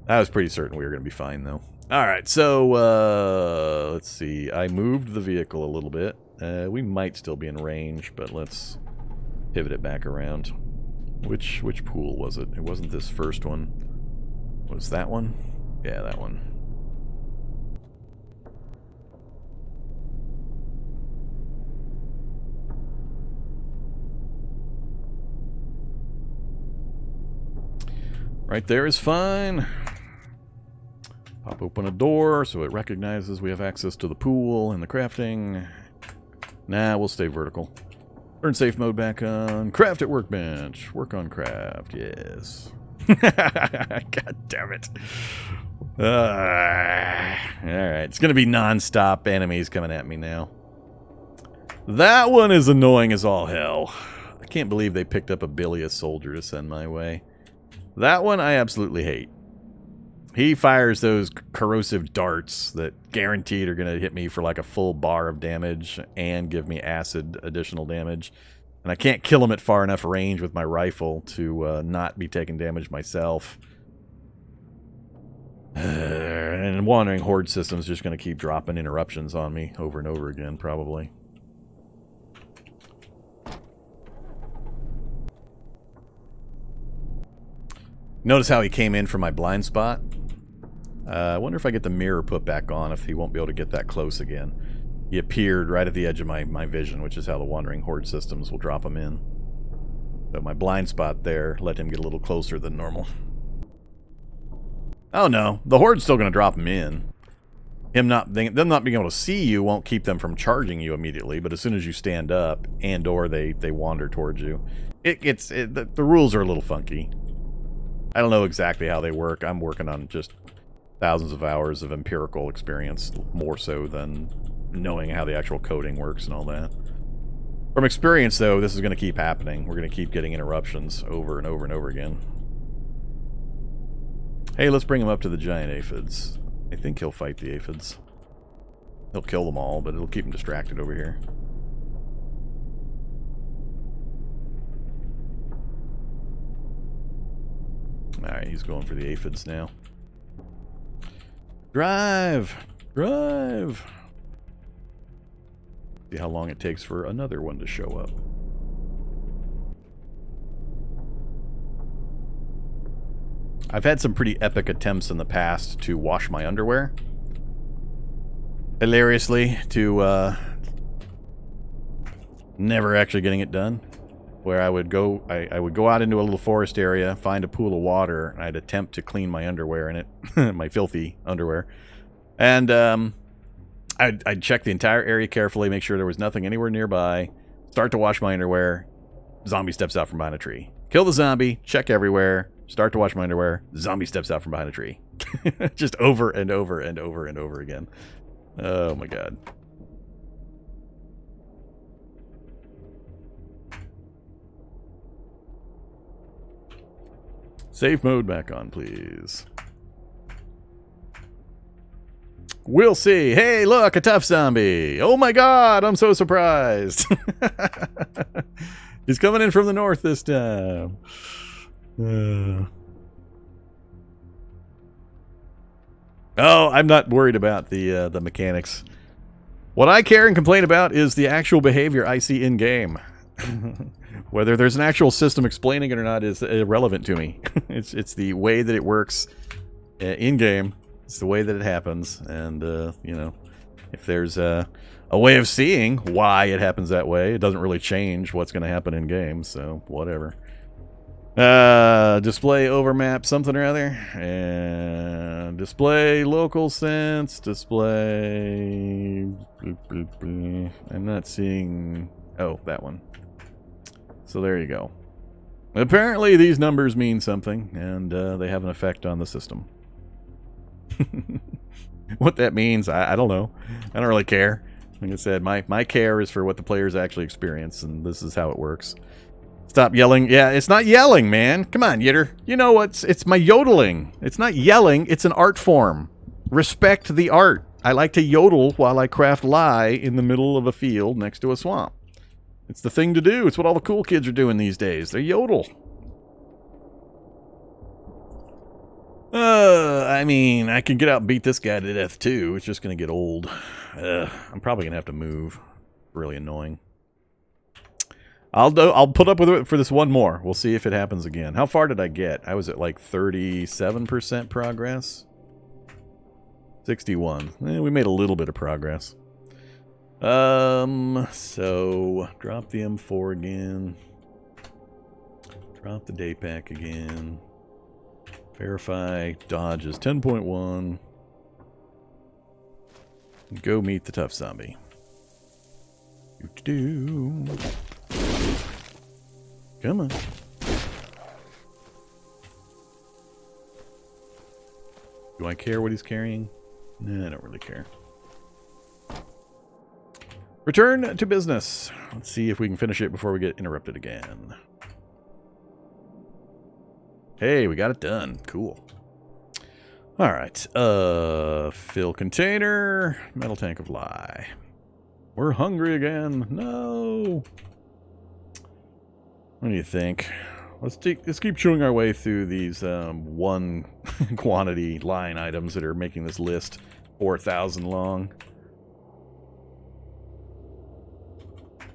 I was pretty certain we were going to be fine, though. Alright, so, let's see. I moved the vehicle a little bit. We might still be in range, but let's pivot it back around. Which pool was it? It wasn't this first one. Was that one? Yeah, that one. Right there is fine. Pop open a door so it recognizes we have access to the pool and the crafting. Nah, we'll stay vertical. Turn safe mode back on. Craft at workbench. Work on craft. Yes. God damn it. Alright, it's going to be non-stop enemies coming at me now. That one is annoying as all hell. I can't believe they picked up a bilious soldier to send my way. That one I absolutely hate. He fires those corrosive darts that guaranteed are going to hit me for like a full bar of damage and give me acid additional damage. And I can't kill him at far enough range with my rifle to not be taking damage myself. And Wandering Horde system's just going to keep dropping interruptions on me over and over again, probably. Notice how he came in from my blind spot? I wonder if I get the mirror put back on, if he won't be able to get that close again. He appeared right at the edge of my vision, which is how the Wandering Horde systems will drop him in. So my blind spot there let him get a little closer than normal. Oh no, the Horde's still going to drop him in. them not being able to see you won't keep them from charging you immediately, but as soon as you stand up and or they wander towards you, the rules are a little funky. I don't know exactly how they work. I'm working on just thousands of hours of empirical experience, more so than knowing how the actual coding works and all that. From experience, though, this is going to keep happening. We're going to keep getting interruptions over and over and over again. Hey, let's bring him up to the giant aphids. I think he'll fight the aphids. He'll kill them all, but it'll keep him distracted over here. Alright, he's going for the aphids now. Drive! Drive! See how long it takes for another one to show up. I've had some pretty epic attempts in the past to wash my underwear. Hilariously, to never actually getting it done. Where I would go out into a little forest area, find a pool of water, and I'd attempt to clean my underwear in it, my filthy underwear. And I'd check the entire area carefully, make sure there was nothing anywhere nearby, start to wash my underwear, zombie steps out from behind a tree. Kill the zombie, check everywhere, start to wash my underwear, zombie steps out from behind a tree. Just over and over and over and over again. Oh my god. Safe mode back on, please. We'll see. Hey, look, a tough zombie. Oh my god, I'm so surprised. He's coming in from the north this time. Oh, I'm not worried about the mechanics. What I care and complain about is the actual behavior I see in-game. Whether there's an actual system explaining it or not is irrelevant to me. It's the way that it works in-game. It's the way that it happens. And, you know, if there's a way of seeing why it happens that way, it doesn't really change what's going to happen in-game. So, whatever. Display overmap something or other. And display local sense. Display... I'm not seeing... Oh, that one. So there you go. Apparently these numbers mean something, and they have an effect on the system. What that means, I don't know. I don't really care. Like I said, my care is for what the players actually experience, and this is how it works. Stop yelling. Yeah, it's not yelling, man. Come on, Yitter. You know what's... It's my yodeling. It's not yelling. It's an art form. Respect the art. I like to yodel while I craft lye in the middle of a field next to a swamp. It's the thing to do. It's what all the cool kids are doing these days. They yodel. I mean, I can get out and beat this guy to death too. It's just going to get old. I'm probably going to have to move. Really annoying. I'll put up with it for this one more. We'll see if it happens again. How far did I get? I was at like 37% progress. 61. We made a little bit of progress. So drop the M4 again. Drop the day pack again. Verify dodge is 10.1. Go meet the tough zombie. Come on. Do I care what he's carrying? Nah, I don't really care. Return to business. Let's see if we can finish it before we get interrupted again. Hey, we got it done. Cool. Alright. Fill container. Metal tank of lye. We're hungry again. No. What do you think? Let's keep chewing our way through these one quantity line items that are making this list 4,000 long.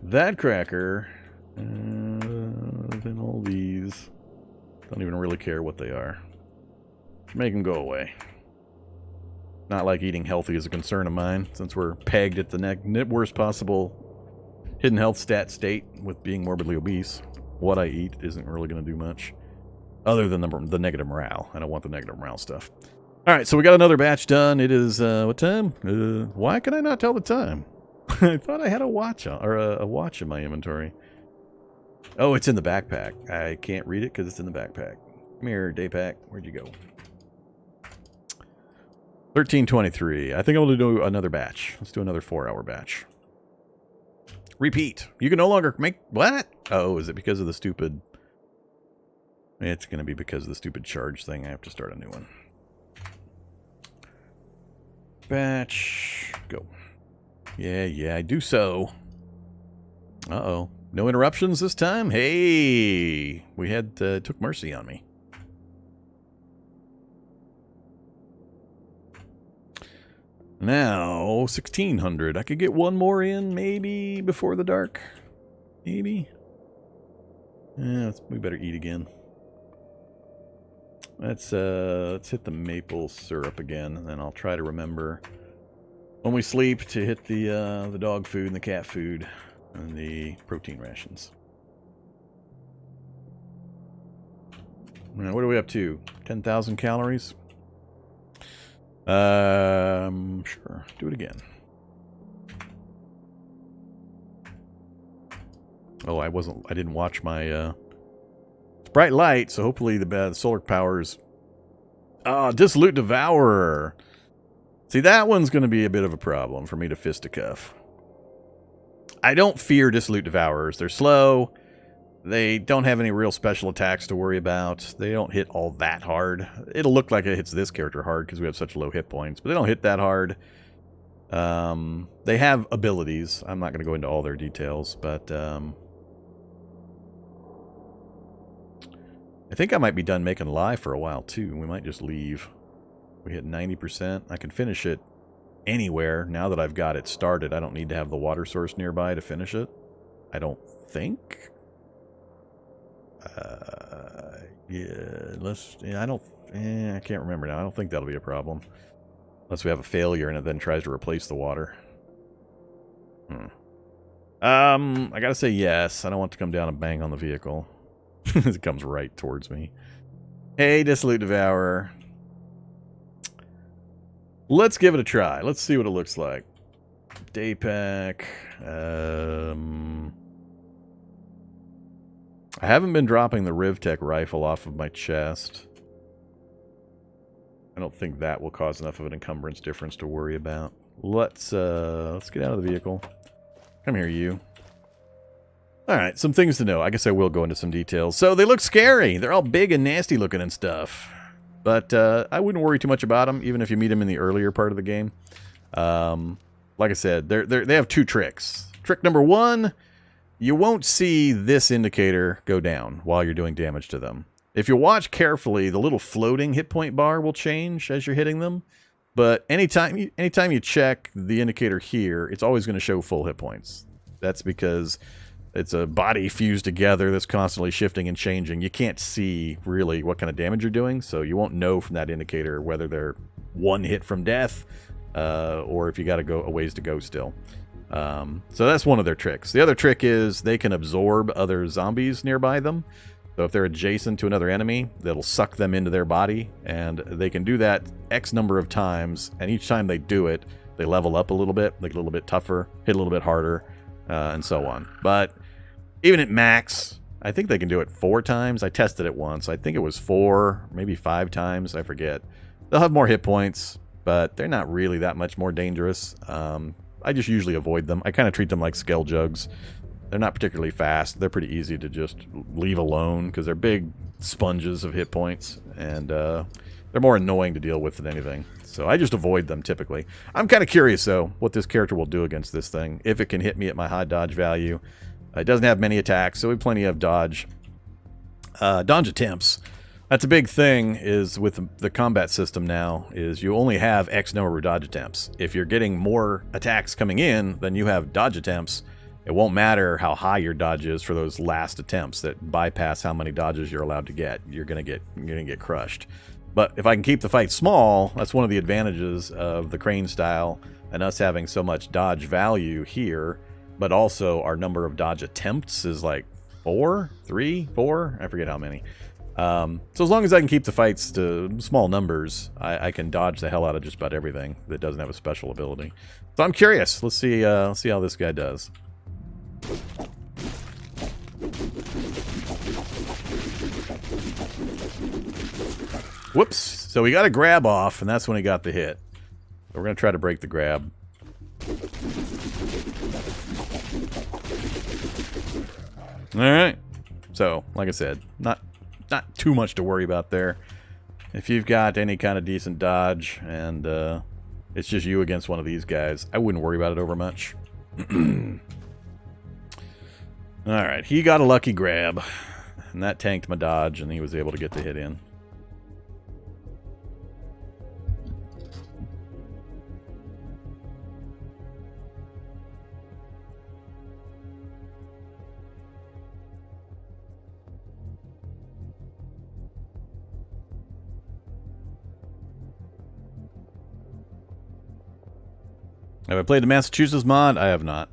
That cracker, then all these, don't even really care what they are. Make them go away. Not like eating healthy is a concern of mine, since we're pegged at the worst possible hidden health stat state with being morbidly obese. What I eat isn't really going to do much, other than the negative morale. I don't want the negative morale stuff. All right, so we got another batch done. It is, what time? Why can I not tell the time? I thought I had a watch on, or a watch in my inventory. Oh, it's in the backpack. I can't read it because it's in the backpack. Come here, Daypack. Where'd you go? 13:23. I think I'm going to do another batch. Let's do another 4-hour batch. Repeat. You can no longer make... What? Oh, is it because of the stupid... It's going to be because of the stupid charge thing. I have to start a new one. Batch. Go. Yeah, I do so. Uh-oh. No interruptions this time? Hey! We had... took mercy on me. Now, 1600. I could get one more in, maybe, before the dark. Maybe. Yeah, we better eat again. Let's hit the maple syrup again, and then I'll try to remember when we sleep to hit the dog food and the cat food and the protein rations. Now, what are we up to? 10,000 calories? Sure. Do it again. Oh, I didn't watch my, it's bright light, so hopefully the solar powers. Dissolute Devourer. See, that one's going to be a bit of a problem for me to fisticuff. I don't fear Dissolute Devourers. They're slow. They don't have any real special attacks to worry about. They don't hit all that hard. It'll look like it hits this character hard because we have such low hit points, but they don't hit that hard. They have abilities. I'm not going to go into all their details, but I think I might be done making Lye for a while too. We might just leave. We hit 90%. I can finish it anywhere now that I've got it started. I don't need to have the water source nearby to finish it. I don't think. I can't remember now. I don't think that'll be a problem. Unless we have a failure and it then tries to replace the water. I gotta say yes. I don't want to come down and bang on the vehicle. It comes right towards me. Hey, Dissolute Devourer. Let's give it a try. Let's see what it looks like. Daypack. I haven't been dropping the Rivtech rifle off of my chest. I don't think that will cause enough of an encumbrance difference to worry about. Let's get out of the vehicle. Come here, you. Alright, some things to know. I guess I will go into some details. So, they look scary. They're all big and nasty looking and stuff. But, I wouldn't worry too much about them, even if you meet them in the earlier part of the game. Like I said, they have two tricks. Trick number one... You won't see this indicator go down while you're doing damage to them. If you watch carefully, the little floating hit point bar will change as you're hitting them. But anytime you check the indicator here, it's always going to show full hit points. That's because it's a body fused together that's constantly shifting and changing. You can't see really what kind of damage you're doing, so you won't know from that indicator whether they're one hit from death or if you got to go a ways to go still. So that's one of their tricks. The other trick is they can absorb other zombies nearby them. So if they're adjacent to another enemy, that'll suck them into their body, and they can do that X number of times, and each time they do it, they level up a little bit, like a little bit tougher, hit a little bit harder, and so on. But even at max, I think they can do it 4 times. I tested it once. I think it was 4, maybe 5 times. I forget. They'll have more hit points, but they're not really that much more dangerous. I just usually avoid them. I kind of treat them like scale jugs. They're not particularly fast. They're pretty easy to just leave alone because they're big sponges of hit points, and they're more annoying to deal with than anything. So I just avoid them typically. I'm kind of curious, though, what this character will do against this thing, if it can hit me at my high dodge value. It doesn't have many attacks, so we have plenty of dodge. Dodge attempts. That's a big thing is with the combat system now, is you only have X number of dodge attempts. If you're getting more attacks coming in than you have dodge attempts, it won't matter how high your dodge is for those last attempts that bypass how many dodges you're allowed to get. You're gonna get crushed. But if I can keep the fight small, that's one of the advantages of the crane style and us having so much dodge value here, but also our number of dodge attempts is like 4, 3, 4, I forget how many. So as long as I can keep the fights to small numbers, I can dodge the hell out of just about everything that doesn't have a special ability. So I'm curious. Let's see how this guy does. Whoops. So we got a grab off, and that's when he got the hit. So we're going to try to break the grab. Alright. So, like I said, not too much to worry about there. If you've got any kind of decent dodge, and it's just you against one of these guys, I wouldn't worry about it over much. Alright, he got a lucky grab. And that tanked my dodge, and he was able to get the hit in. Have I played the Massachusetts mod? I have not.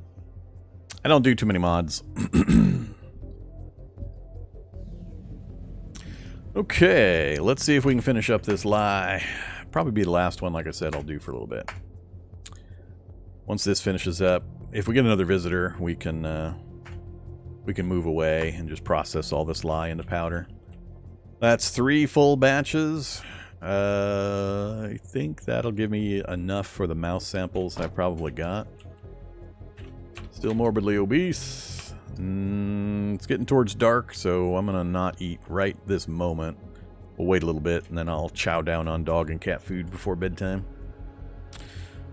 I don't do too many mods. Okay, let's see if we can finish up this Lye. Probably be the last one, like I said, I'll do for a little bit. Once this finishes up, if we get another visitor, we can move away and just process all this Lye into powder. That's 3 full batches. I think that'll give me enough for the mouse samples I've probably got. Still morbidly obese. It's getting towards dark, so I'm gonna not eat right this moment. We'll wait a little bit, and then I'll chow down on dog and cat food before bedtime.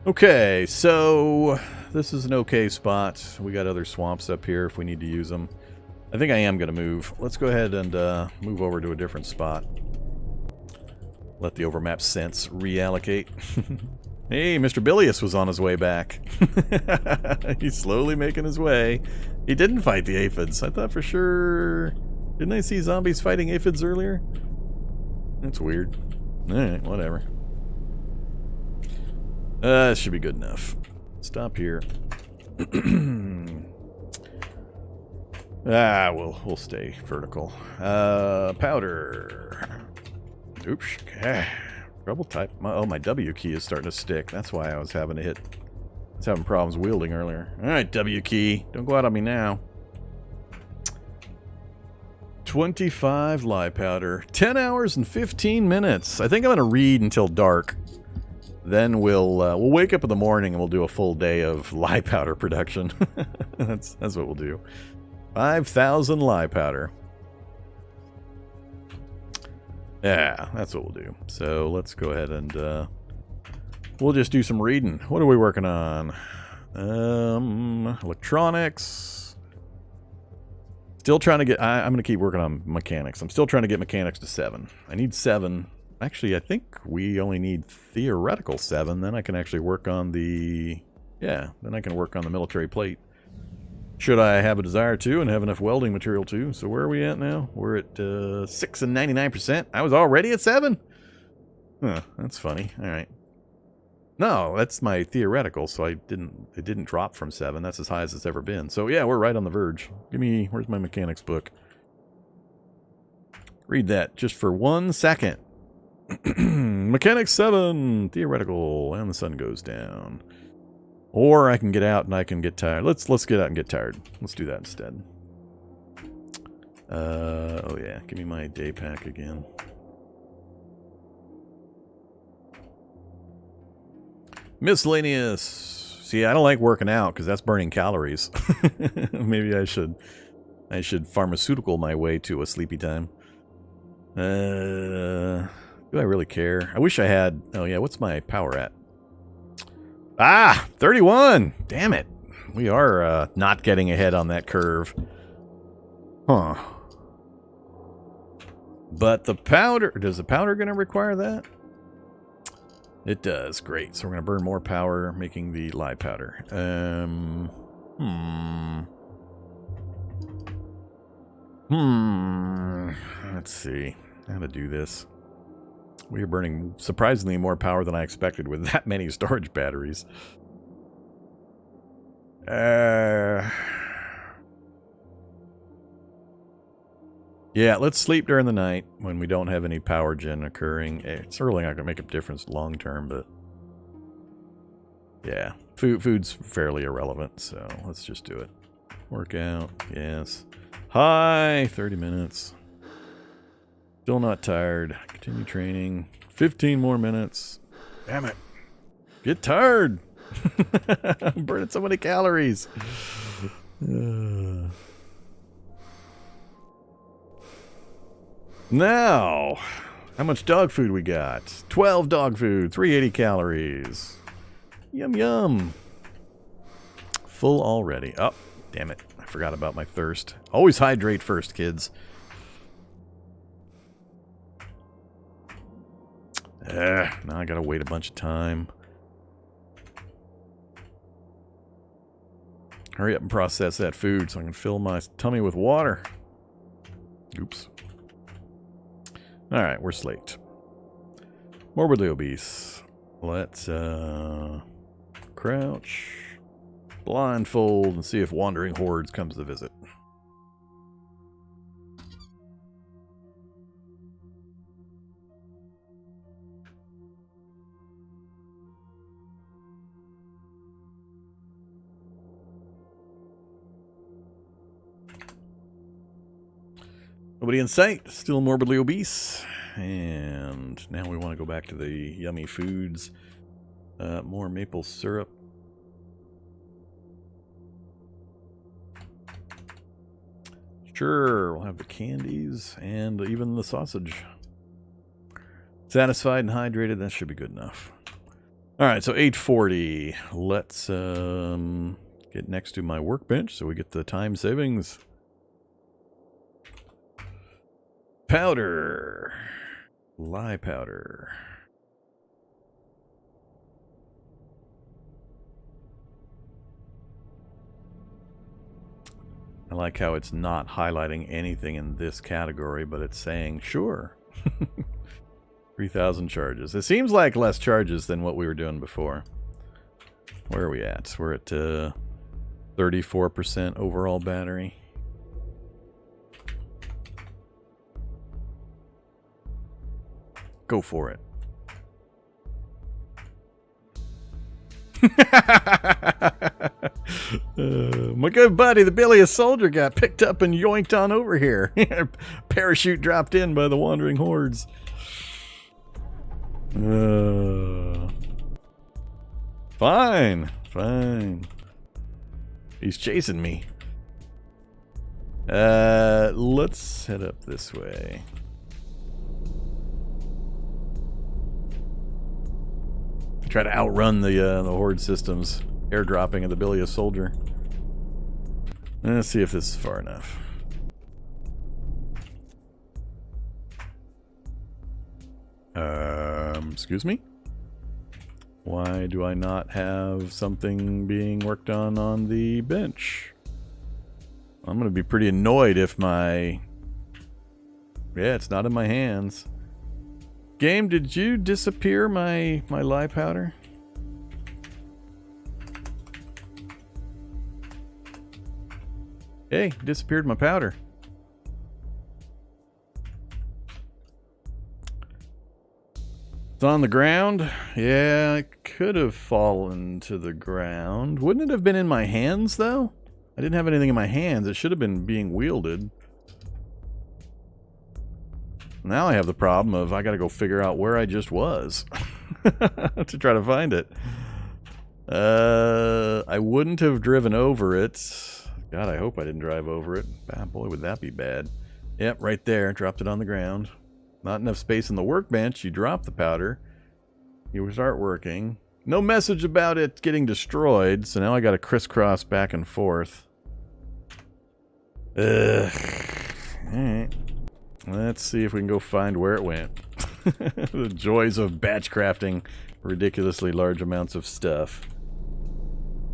Okay, so this is an okay spot. We got other swamps up here if we need to use them. I think I am gonna move. Let's go ahead and move over to a different spot. Let the overmap sense reallocate. Hey, Mr. Bilious was on his way back. He's slowly making his way. He didn't fight the aphids. I thought for sure... Didn't I see zombies fighting aphids earlier? That's weird. Alright, whatever. This should be good enough. Stop here. We'll stay vertical. Powder. Oops. Trouble type. My W key is starting to stick. That's why I was having problems wielding earlier. Alright, W key. Don't go out on me now. 25 Lye Powder. 10 hours and 15 minutes. I think I'm going to read until dark. Then we'll wake up in the morning and we'll do a full day of Lye Powder production. That's what we'll do. 5,000 Lye Powder. Yeah, that's what we'll do. So let's go ahead and we'll just do some reading. What are we working on? Electronics. Still trying to get... I'm going to keep working on mechanics. I'm still trying to get mechanics to 7. I need 7. Actually, I think we only need theoretical 7. Then I can actually work on the... Yeah, then I can work on the military plate. Should I have a desire to and have enough welding material to. So where are we at now? We're at 6 and 99%. I was already at 7? Huh, that's funny. Alright. No, that's my theoretical, so it didn't drop from 7. That's as high as it's ever been. So yeah, we're right on the verge. Where's my mechanics book? Read that just for 1 second. Mechanics 7, theoretical, and the sun goes down. Or I can get out and I can get tired. Let's get out and get tired. Let's do that instead. Oh yeah, give me my day pack again. Miscellaneous. See, I don't like working out because that's burning calories. Maybe I should pharmaceutical my way to a sleepy time. Do I really care? I wish I had... Oh yeah, what's my power at? Ah! 31! Damn it. We are not getting ahead on that curve. Huh. But the powder... Does the powder going to require that? It does. Great. So we're going to burn more power making the Lye Powder. Let's see how to do this. We are burning surprisingly more power than I expected with that many storage batteries. Yeah, let's sleep during the night when we don't have any power gen occurring. It's really not going to make a difference long term, but yeah, food's fairly irrelevant, so let's just do it. Workout, yes. Hi, 30 minutes. Still not tired. Continue training. 15 more minutes. Damn it. Get tired. I'm burning so many calories. Now, how much dog food we got? 12 dog food, 380 calories. Yum, yum. Full already. Oh, damn it. I forgot about my thirst. Always hydrate first, kids. Now I gotta wait a bunch of time. Hurry up and process that food so I can fill my tummy with water. Oops. Alright, we're slaked. Morbidly obese. Let's crouch, blindfold, and see if wandering hordes comes to visit. Nobody in sight, still morbidly obese. And now we want to go back to the yummy foods. More maple syrup. Sure, we'll have the candies and even the sausage. Satisfied and hydrated, that should be good enough. Alright, so 8:40. Let's get next to my workbench so we get the time savings. Powder. Lye powder. I like how it's not highlighting anything in this category, but it's saying, sure. 3,000 charges. It seems like less charges than what we were doing before. Where are we at? We're at 34% overall battery. Go for it. My good buddy, the bilious soldier, got picked up and yoinked on over here. Parachute dropped in by the wandering hordes. Fine. He's chasing me. Let's head up this way. Try to outrun the horde systems. Airdropping of the bilious soldier. Let's see if this is far enough. Excuse me? Why do I not have something being worked on the bench? I'm gonna be pretty annoyed if my... Yeah, it's not in my hands. Game, did you disappear my lye powder? Hey, disappeared my powder. It's on the ground. Yeah, it could have fallen to the ground. Wouldn't it have been in my hands, though? I didn't have anything in my hands. It should have been being wielded. Now I have the problem of I gotta go figure out where I just was to try to find it. I wouldn't have driven over it. God, I hope I didn't drive over it. Ah, boy, would that be bad. Yep, right there. Dropped it on the ground. Not enough space in the workbench. You drop the powder. You start working. No message about it getting destroyed, so now I gotta crisscross back and forth. Ugh. Alright. Let's see if we can go find where it went. The joys of batch crafting ridiculously large amounts of stuff.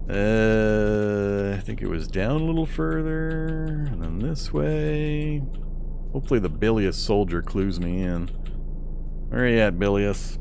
I think it was down a little further, and then this way. Hopefully the bilious soldier clues me in. Where are you at, bilious?